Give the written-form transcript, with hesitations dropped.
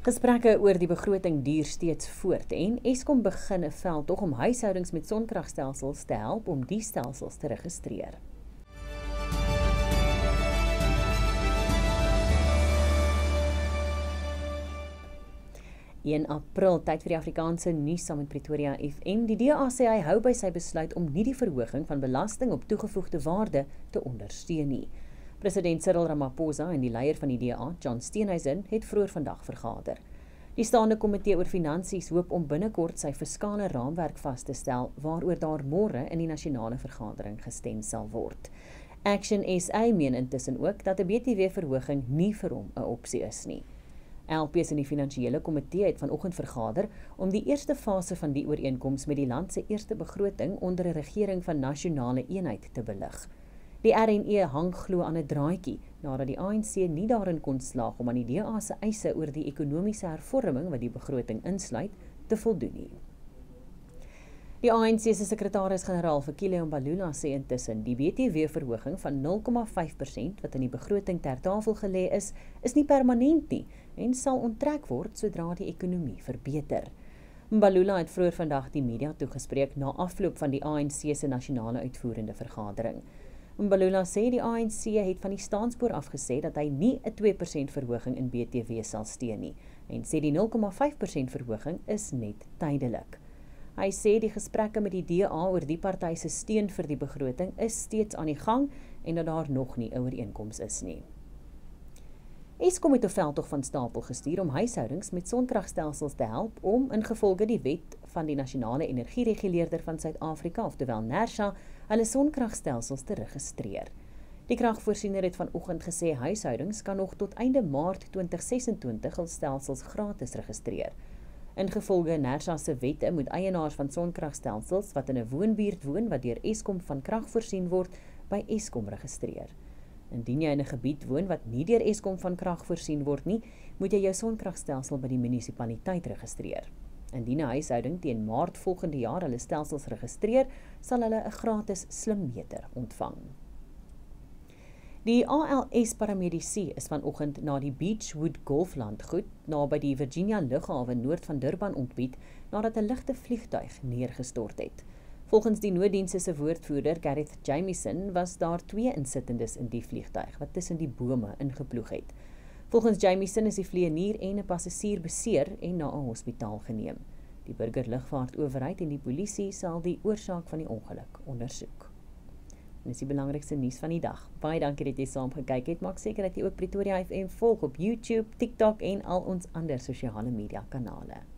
Gesprekke oor die begroting duur steeds voort en Eskom begin 'n veldtog om huishoudings met sonkragstelsels te help om die stelsels te registreer. In April, tyd vir die Afrikaanse nuus saam met Pretoria FM. Die DA sê hy hou by sy besluit om nie die verhoging van belasting op toegevoegde waarde te ondersteun nie. President Cyril Ramaphosa en die leier van die DA, John Steenhuisen, het vroeër vandag vergader. Die staande komitee oor finansies hoop om binnekort sy fiskale raamwerk vas te stel, waaroor daar môre in die nasionale vergadering gestem sal word. Action SA meen intussen ook dat 'n BTW-verhoging nie vir hom 'n opsie is nie. LPs in die finansiële komitee het vanoggend vergader om die eerste fase van die ooreenkoms met die land se eerste begroting onder 'n regering van nasionale eenheid te belig. Die RNE hang glo aan 'n draadjie nadat die ANC nie daarin kon slaag om aan die DA se eise oor die ekonomiese hervorming wat die begroting insluit te voldoen nie. Die ANC se sekretaris-generaal Fikile Mbalula sê intussen die BTW-verhoging van 0,5% wat in die begroting ter tafel gelê is nie permanent nie en sal onttrek word sodra die ekonomie verbeter. Mbalula het vroeër vandag die media toegespreek na afloop van die ANC se nasionale uitvoerende vergadering. Mbalula sê die ANC het van die staanspoor afgesê dat hy nie 'n 2% verhoging in BTW sal steun nie en sê die 0,5% verhoging is net tydelik. Hy sê die gesprekke met die DA oor die party se steun vir die begroting is steeds aan die gang en dat daar nog nie 'n ooreenkoms is nie. Eskom het 'n veldtog van stapel gestuur om huishoudings met sonkragstelsels te help om ingevolge die wet van die nasionale energiereguleerder van Suid-Afrika, oftewel NERSA, hulle sonkragstelsels te registreer. Die kragvoorsiener het vanoggend gesê huishoudings kan nog tot einde Maart 2026 hul stelsels gratis registreer. Ingevolge NERSA se wette moet eienaars van sonkragstelsels wat in 'n woonbuurt woon wat deur Eskom van krag voorsien word, by Eskom registreer. Indien jy in 'n gebied woon wat nie deur Eskom van krag voorsien word nie, moet jy jou sonkragstelsel by die munisipaliteit registreer. Indien 'n huishouding teen Maart volgende jaar hulle stelsels registreer, sal hulle 'n gratis slimmeter ontvang. Die ALS paramedici is vanoggend na die Beachwood Golflandgoed naby die Virginia lughawe noord van Durban ontbied nadat 'n ligte vliegtuig neergestort het. Volgens die nooddienste se woordvoerder Gareth Jamieson was daar 2 insittendes in die vliegtuig wat tussen die bome ingeploeg het. Volgens Jamieson is die vlieënier en 'n passasier beseer en na 'n hospitaal geneem. Die burgerlugvaartowerheid en die polisie sal die oorsaak van die ongeluk ondersoek. En dis die belangrikste nuus van die dag. Baie dankie dat jy saam gekyk het. Maak seker dat jy ook Pretoria FM volg op YouTube, TikTok en al ons ander sosiale media kanale.